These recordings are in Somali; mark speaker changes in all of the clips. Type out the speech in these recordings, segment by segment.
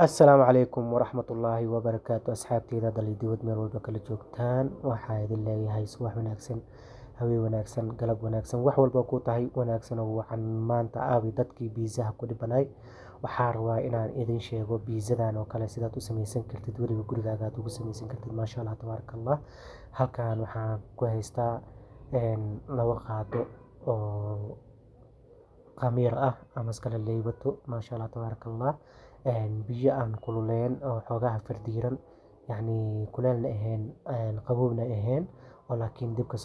Speaker 1: Assalaamu calaykum waraxmatullaahi wabarakaatu asxaabteyda dal iyo dibad meel walba kala joogtaan. Waxaa idin leeyahay subax wanaagsan, habeen wanaagsan, galab wanaagsan, wax walba ku tahay wanaagsan oo waxaan maanta aabi dadkii biizaha ku dhibanay. Waxaa rabaa inaan idin sheego biizadan oo kale sidaad u samaysan kartid, weliba gurigaaga aad ugu samaysan kartid. Maasha Allah, tabaaraka Allah. Halkan waxaan ku haystaa laba qaado oo khamiir ah ama iskala leebato. Maasha Allah, tabaaraka Allah. Biyo aan kululeen oo xoogaha fardiiran, yacni kuleelna ahayn, qabowna ahayn, oo laakiin dibka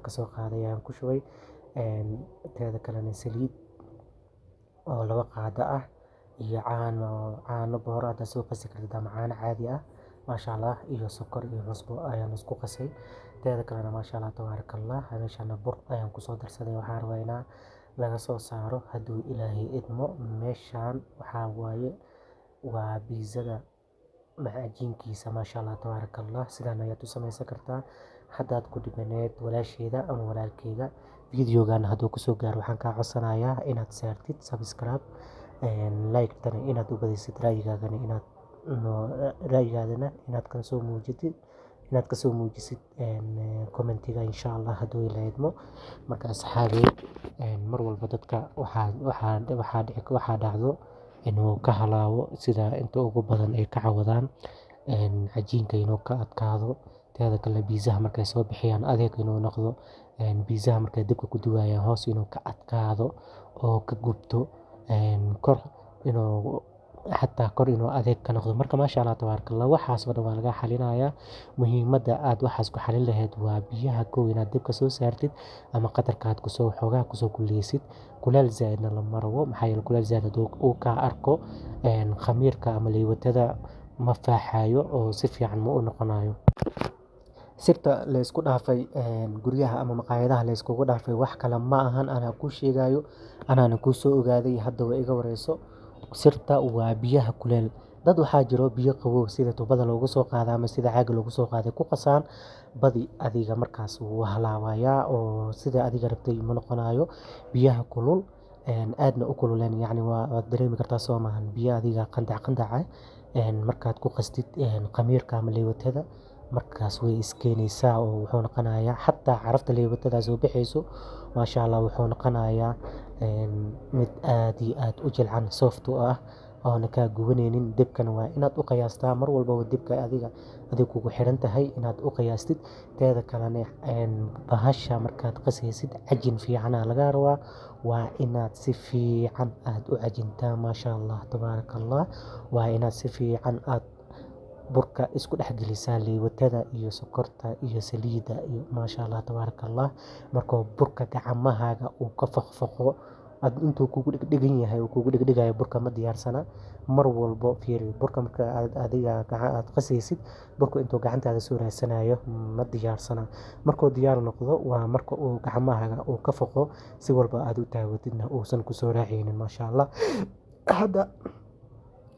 Speaker 1: ka soo qaaday ayaan ku shubay. Teeda kalena saliid oo laba qaado ah iyo caano boor ah soo qasi kartid ama caano caadi ah. Maasha Allah, iyo sokor iyo cusbo ayaan isku qasay. Teeda kalena maasha Allah, tabaaraka Allah. Meeshana bur ayaan ku soo darsaday. Waxaan rabaa inaan laga soo saaro hadduu Ilaahay idmo. Meeshaan waxaa waaye waa biizada macajiinkiisa. Maasha Allah, tabaaraka Allah. Sidaan ayaad u samaysan kartaa haddaad ku dhibaneed walaasheeda ama walaalkeeda. Videogan hadduu ku soo gaaro waxaan kaa codsanayaa inaad saartid subscribe, like-tana inaad u badisid, ra'yigaadana inaad ka soo muujisid commentiga insha Allah hadduu Ilaahay idmo. Marka asxaabey, mar walba dadka waxaa dhacdo inuu ka halaabo sida inta ugu badan ay ka cawadaan cajiinka inuu ka adkaado. Teeda kale biizaha markay soo bixiyaan adeeg inuu noqdo, biizaha markay dibka ku duwayaan hoos inuu ka adkaado oo ka gubto, xataa kor inuu adeeg ka noqdo. Marka maasha Allah, tabaaraka Allah. Waxaas oo dhan waa laga xalinayaa. Muhiimadda aad waxaas ku xalin lahayd waa biyaha kow inaad dibka soo saartid ama qatarka aad xoogaha kusoo kuleysid. Kuleel zaa'idna lama rabo, maxaa yeelay kuleel zaa'id hadduu uu ka arko khamiirka ama leebatada ma faaxayo oo si fiican ma u noqonayo. Sirta la isku dhaafay guryaha ama maqaayadaha la iskugu dhaafay wax kale ma ahan. Anaa kuu sheegayo, anaana kuu soo ogaaday, haddaba iga wareyso. Sirta waa biyaha kuleel. Dad waxaa jiro biyo qabow sida tuubada loogu soo qaaday ama sida caaga loogu soo qaaday ku qasaan, badi adiga markaas wuu halaawayaa oo sida adiga rabtay ma noqonayo. Biyaha kulul aadna u kululeen, yacni waad dareemi kartaa soo maahan. Biyo adiga qandac markaad ku qastid khamiirka ama leebatada, markaas way iskeenaysaa oo wuxuu noqonayaa xataa carafta leebatada soo bixayso. Maasha Allah, wuxuu noqonayaa mid aad iyo aad u jilcan, soft u ah, oona kaa gubaneynin. Dibkana waa inaad u qiyaastaa mar walba dibka adiga kugu xiran tahay inaad u qiyaastid. Teeda kalena bahasha markaad qasaysid cajin fiican ayaa laga rabaa. Waa inaad si fiican aad u cajintaa. Maasha Allah, tabaaraka Allah. Waa inaad si fiican aad burka isku dhex gelisaa leebatada iyo sokorta iyo saliidda iyo maasha Allah, tabaaraka Allah. Markuu burka gacmahaaga uu ka faqfaqo, intuu kugu dhegdhegan yahay uu kugu dhegdhegayo burka ma diyaarsana. Mar walbo fiiri burka marka adiga aad qasaysid, burka intuu gacantaada soo raadsanayo ma diyaarsana. Markuu diyaar noqdo waa marka uu gacmahaaga uu ka faqo, si walba aad u taawatidna uusan ku soo raacaynin. Maasha Allah.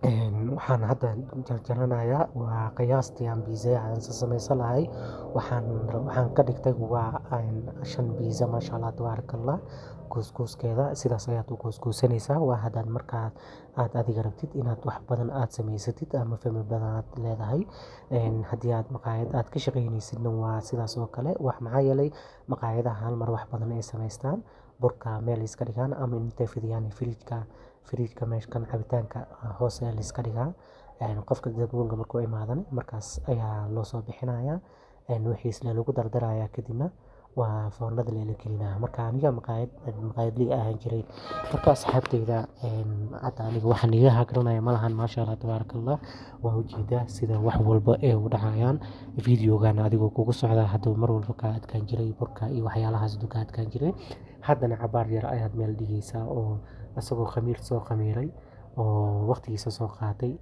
Speaker 1: Waxaan hadda jarjaranayaa waa qiyaastii aan biiza aan samaysan lahay. Waxaan ka dhigtay waa 5 biiza. Maasha Allah, tabaaraka Allah. Kuuskeeda sidaas ayaad u kuusanaysaa. Waa haddaad markaa aad adiga rabtid inaad wax badan aad samaysatid ama family badan aad leedahay. Haddii aad maqaayad aad ka shaqaynaysidna waa sidaas oo kale. Maxaa yeelay maqaayadaha hal mar wax badan ay samaystaan, burka meel iska dhigaan ama intay fidiyaan fridge-ka meeshan cabitaanka hoos ayaa la iska dhigaa. Qofka dadweynaha markuu imaadana markaas ayaa loo soo bixinayaa, wixiisna lagu dardarayaa, kadibna waa foornada la gelinayaa. Marka aniga maqaayadley ahaan jiray. Marka asxaabteyda hadda aniga waxaan iga hagranaya ma lahan. Maasha Allah, tabaaraka Allah. Waa ujeedaa sida wax walba ay u dhacayaan. Videogan adigoo kugu socda hadduu mar walba ka adkaan jiray burka iyo waxyaalahaas ka adkaan jiray. Haddana cabaar yar ayaad meel dhigaysaa oo asagoo khamiir soo khamiiray oo waqtigiisa soo qaatay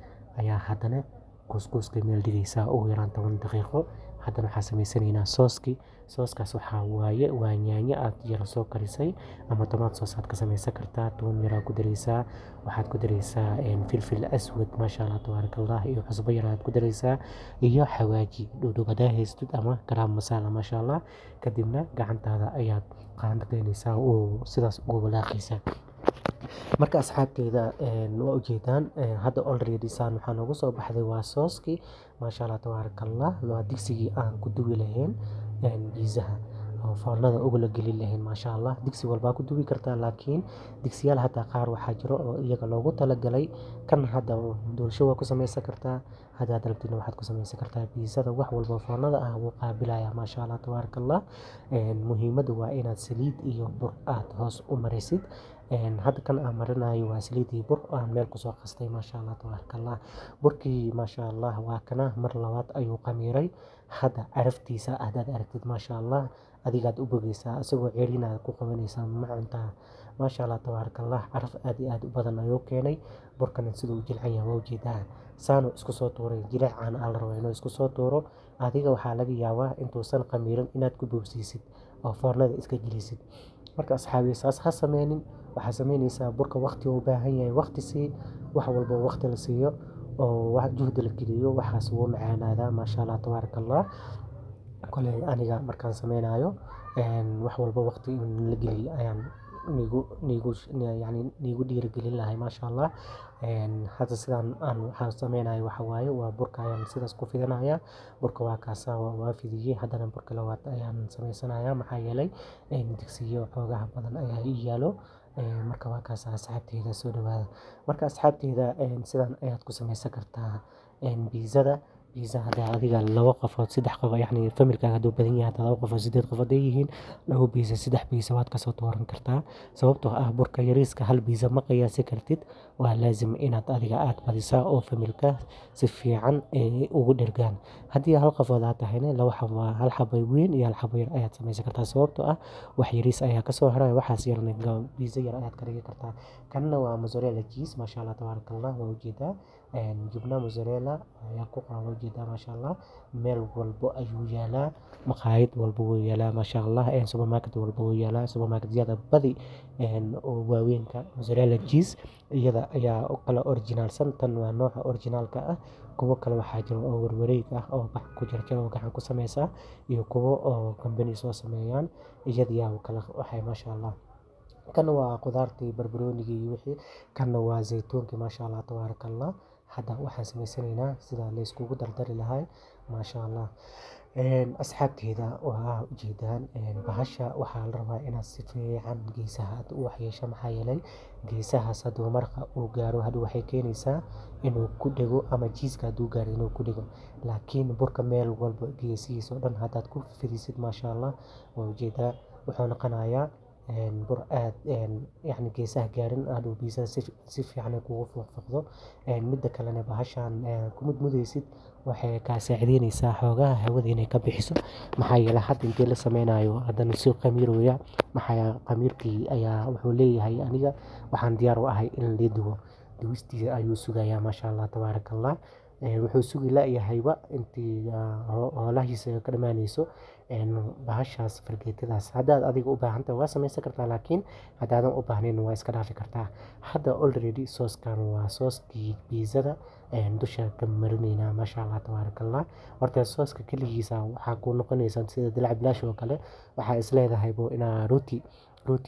Speaker 1: ayaa haddana kuuska meel dhigaysaa ugu yaraan 10 daqiiqo. Haddana waxaa samaysanaynaa sooskaas waxaa waaye waa yaanyo aad yara soo karisay ama tomato sauce aad ka samaysan kartaa. Toon yar aad ku daraysaa, waxaad ku daraysaa filfil aswad. Maasha Allah, tabaaraka Allah. Iyo cusbo yar aad ku daraysaa iyo xawaaji dhudhub hadaa haystid ama garam masala. Maasha Allah. Kadibna gacantaada ayaad qaandaynaysaa oo sidaas ugu walaaqaysaa. Marka asxaabteyda waa ujeedaan hadda already saan waxaa noogu soo baxday waa sooskii maasha Allah tabaarakallah waa digsigii aan ku duwi lahayn biizaha oo foornada ugu la gelin lahayn maasha Allah digsi walbaa ku duwi kartaa laakiin digsiyaal hataa qaar waxaa jiro oo iyaga loogu talagalay kan hadda doolsho waa ku samaysan kartaa haddaad rabtidna waxaad ku samaysan kartaa biizada wax walba foornada ah wuu qaabilayaa maasha Allah tabaarakallah muhiimaddu waa inaad saliid iyo bur aad hoos u marisid hadda kan aan marinayo waa saliid iyo bur aan meel kusoo qastay maasha Allah tabaarakallah burkii maasha Allah waa kana mar labaad ayuu qamiiray hadda caraftiisa haddaad aragtid maasha Allah adigaad u bogeysaa isagoo ceelinaad ku qabanaysaa macuntaa maasha Allah tabaarakallah caraf aad iyo aad u badan ayuu keenay burkana siduu u jilcan yahay waa ujeedaa saanu isku soo tuuray jileecaan aa la rabaa inuu isku soo tuuro adiga waxaa laga yaabaa intuusan qamiirin inaad ku boobsiisid oo foornada iska gelisid marka asxaabi saas ha sameynin waxaa sameynaysaa burka waqti uu u baahan yahay waqti sii wax walba waqti la siiyo oo wax juhdi la geliyo waxaas wuu macaanaadaa maasha Allah tabaarakallah koley aniga markaan sameynayo wax walba waqti in la geliyo ayaan niigu dhiirigelin lahay maasha Allah hadda sidaan aan waxaan sameynayo waxa waaye waa burka ayaan sidaas ku fidinayaa burka waa kaasa waa fidiyey haddana burka labaad ayaan samaysanayaa maxaa yeelay digsiyo xoogaha badan ayaa ii yaalo marka waa kaasa asxaabteyda soo dhawaada marka asxaabteyda sidan ayaad ku samaysan kartaa biizada hadda adiga 2 qofood 3 qof yacni familkaaga hadduu badan yahay hadda 2 qofood 8 qofood ay yihiin 2 biiza 3 biiza waad kasoo dooran kartaa sababtoo ah burka yariiska hal biiza ma qiyaasi kartid waa laazim inaad adiga aad badisaa oo familka si fiican ugu dhergaan haddii hal qofood aad tahayna 2 xabo hal xabo weyn iyo hal xabo yar ayaad samaysan kartaa sababtoo ah wax yariis ayaa kasoo haray waxaas yarna biiza yar ayaad ka dhigi kartaa kanna waa mozzarella cheese maasha Allah tabaarakallah waa ujeedaa jubna mozzarella ayaa ku qoran waa ujeedaa maasha Allah meel walbo ayuu yaalaa maqaayad walbo wuu yaalaa maasha Allah supermarket walbo wuu yaalaa supermarketyada badi oo waaweynka mozzarella cheese iyada ayaa u kala originalsan tan waa nooca originalka ah kuwo kale waxaa jira oo warwareeg ah oo bac ku jarjar oo gacan ku samaysa iyo kuwo oo company soo sameeyaan iyadiyaa kala waxay maasha Allah kan waa qudaartii barbaroonigii iyo wixii kanna waa zaytuunkii maasha Allah tabaarakallah hadda waxaan samaysanaynaa sida la iskugu dardari lahaa maasha Allah asxaabteyda waa ujeedaan bahasha waxaa la rabaa inaad si fiican geesaha aad u waxyeesho maxaa yeelay geesahaas hadduu marqa uu gaaro hadda waxay keenaysaa inuu ku dhego ama jiiska hadduu gaaro inuu ku dhego laakiin burka meel walba geesihiisa oo dhan haddaad ku fidisid maasha Allah waa ujeedaa wuxuu noqonayaa bur aad yacni geesaha gaarin hadhow biizada si fiican ay kugu fuuqfuuqdo midda kalena bahashaan ku mudmudaysid waxay kaa saacideynaysaa xoogaha hawada inay ka bixiso maxaa yeelay hadda intii la sameynayo haddana si qamiirooya maxaa qamiirkii ayaa wuxuu leeyahay aniga waxaan diyaar u ahay in la duwo duwistiisa ayuu sugayaa maasha Allah tabaarakallah wuxuu sugi la-yahayba intii howlahiisa ka dhammaanayso bahashaas fargeetadaas haddaad adiga u baahantahay waa samaysan kartaa laakiin haddaadan u baahnayn waa iska dhaafi kartaa hadda already sooskan waa sooskii biizada dusha ka marinaynaa maasha Allah tabaarakallah horta sooska keligiisa waxaa ku noqonaysa sida dilaac bilaash oo kale waxaa is leedahay bo inaa rooti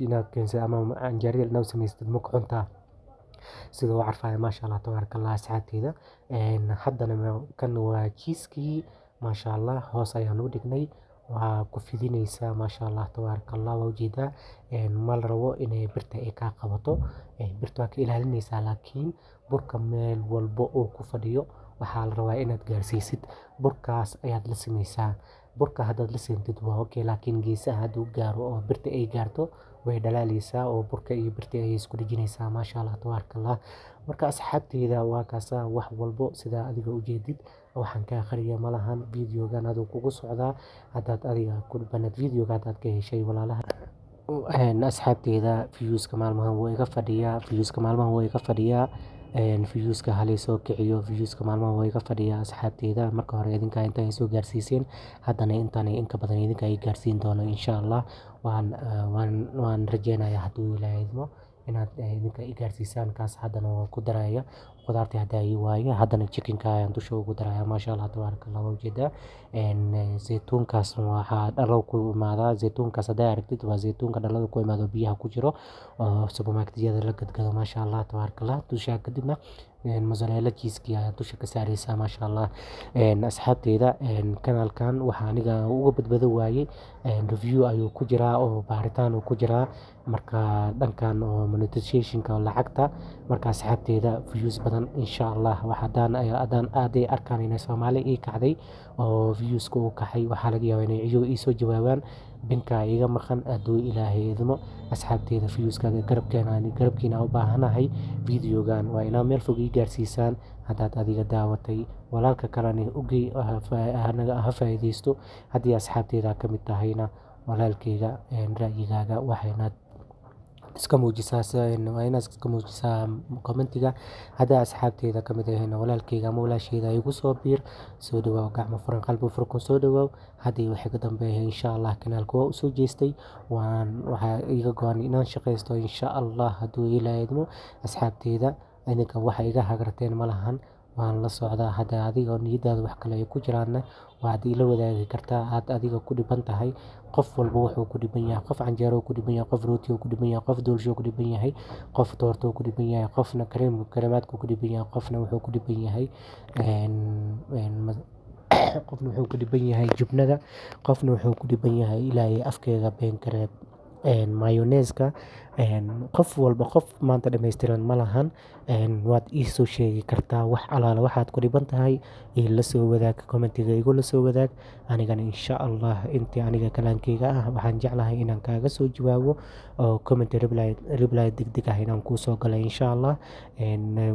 Speaker 1: inaad keensid ama canjeero inaad samaysatid ma ku cuntaa sida u carfaya maasha Allah tabaarakallah asxaabteyda haddana kan waa jiiskii maasha Allah hoos ayaan u dhignay waa ku fidinaysaa maasha Allah tabaarakallah waa ujeedaa ma la rabo inay birta ay kaa qabato birta waa ka ilaalinaysaa laakiin burka meel walbo uu ku fadhiyo waxaa la rabaa inaad gaarsiisid burkaas ayaad la samaysaa burka haddaad la seentid waa okay laakiin geesaha hadduu gaaro oo birta ay gaarto way dhalaalaysaa oo burka iyo birta ayay isku dhejinaysaa maasha Allah tabaarakallah marka asxaabteyda waa kaasa wax walbo sidaa adiga ujeedid waxaan ka akhriya malahan videogan aduu kugu socdaa haddaad adiga ku banad videoga haddaad ka heshay walaalaha asxaabteyda viewska maalmahan wuu iga fadhiyaa viewska halay soo kiciyo viewska maalmahan wuu iga fadhiyaa asxaabteyda marka hore idinkaa inta ay soo gaarsiiseen haddana inka badan idinka ay gaarsiin doono insha Allah waan rajeynayaa hadduu ilaahay idmo inaad idinka i gaarsiisaan. Kaas haddana waan ku daraya qudaartii hadda ii waaye haddana chickenka ayaan dusha ugu daraya. Maasha Allah tabaarakallah waa ujeedaa. Zeytuunkaas waxaa dhalo ku imaadaa. Zeytuunkaas haddaa aragtid waa zeytuunka dhalada ku imaado biyaha ku jiro oo supermarket-yada la gadgado. Maasha Allah tabaarakallah dusha kadibna mozzarella cheese-kii ayaa dusha ka saaraysaa. Maasha Allah asxaabteyda kanaalkan waxaa aniga uga badbado waayey review ayuu ku jiraa oo baaritaan uu ku jiraa marka dhankan oo monetization-ka lacagta. Marka asxaabteyda views badan insha Allah haddaan aad ay arkaan inay Soomaali ii kacday oo views-ka uu kacay waxaa laga yaabaa inay iyagu ii soo jawaabaan binka iga maqan hadduu Ilaahay idmo. Asxaabteyda views-ka garabkiina u baahanahay videogan waa inaa meel fog ii gaarsiisaan haddaad adiga daawatay walaalka kalena u gey ha faa'iideysto. Haddii asxaabteyda ka mid tahayna walaalkeyga ra'yigaaga waxayna iska muujisaa waa inaad iska muujisaa commentiga. haddaa asxaabteyda ka mid ahayna walaalkeyga ama walaasheyda igu soo biir. Soo dhawaaw gacmo furan qalbi furan soo dhawaaw. Haddii wixii ka dambeeya insha Allah kanaalka waa u soo jeestay waxaa iga go'an inaan shaqaysto insha Allah hadduu Ilaahay idmo. Asxaabteyda idinka waxa iga hagarteen ma lahan waan la socdaa. hadda adiga niyadaada wax kale ay ku jiraanna waxaad ila wadaagi kartaa aad adiga ku dhiban tahay. qof walba wuxuu ku dhiban yahay. qof canjeero ku dhiban yahay, qof rooti ku dhiban yahay, qof doolsho ku dhiban yahay, qof toorto ku dhiban yahay, qofna kareemaadku ku dhiban yahay, qofna wuxuu ku dhiban yahay qofna wuxuu ku dhiban yahay jubnada, qofna wuxuu ku dhiban yahay ilaahay afkeega been kareeb mayonnaise-ka. qof walba qof maanta dhammaystiran ma lahan. waad ii soo sheegi kartaa wax alaala waxaad ku dhiban tahay ila soo wadaag commentiga igula soo wadaag. anigana insha Allah intii aniga kalaankeyga ah waxaan jeclahay inaan kaaga soo jawaabo oo comment reply degdeg ah inaan kuu soo galo insha Allah.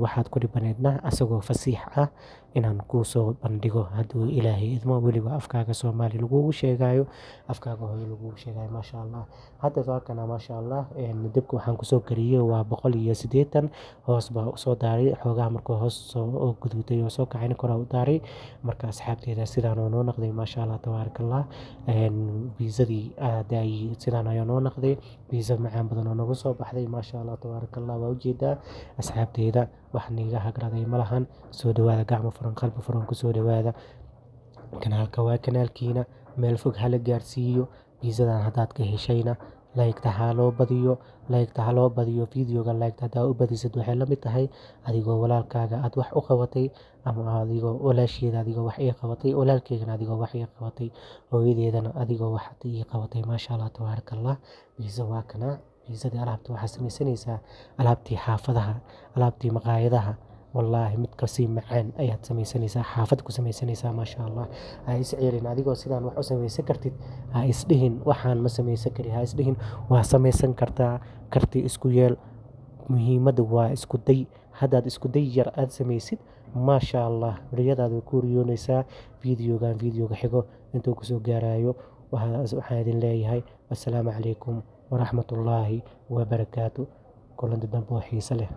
Speaker 1: waxaad ku dhibaneedna asagoo fasiix ah inaan kuu soo bandhigo hadduu Ilaahay idmo. weliba afkaaga Soomaali lagugu sheegayo afkaaga hooyo lagugu sheegayo. Maasha Allah hadda waa kana maasha Allah dabka waxaan kusoo kariyey waa 180 hoos baa usoo daaray xoogaha markuu hoos soo guduutay oo soo kacayna kor u daaray. marka asxaabteyda sidaan oo noo noqday maasha Allah tabaarakallah. biizadii sidaan ayaa noo noqday biiza macaan badan oo nagu soo baxday. maasha Allah tabaarakallah waa ujeedaa. asxaabteyda wax niiga hagraday ma lahan. soo dhawaada gacmo furan qalbi furan ku soo dhawaada. kanaalka waa kanaalkiina meel fog hala gaarsiiyo. biizadan haddaad ka heshayna like-ta ha loo badiyo videoga like-ta haddaa u badisid waxay la mid tahay adigoo walaalkaaga aad wax u qabatay ama adigoo walaasheeda adigoo wax ii qabatay walaalkeygana adigoo wax ii qabatay hooyadeedana adigoo wax ii qabatay. maasha Allah tabaarakallah. biiza waa kana biizadii alaabta waxaa samaysanaysaa alaabtii xaafadaha alaabtii maqaayadaha wallaahi mid kasii macaan ayaad samaysanaysaa xaafad ku samaysanaysaa. maasha Allah ha is ceelin adigoo sidaan wax u samaysan kartid ha isdhihin waxaan ma samaysan kari ha isdhihin waa samaysan kartaa. karti isku yeel muhiimadda waa isku day. haddaad isku day yar aad samaysid maasha Allah riyadaada ku riyoonaysaa. videoga xigo intuu kusoo gaarayo waxaan idin leeyahay assalaamu calaykum waraxmatullaahi wabarakaatu. kulanti dambe oo xiiso leh.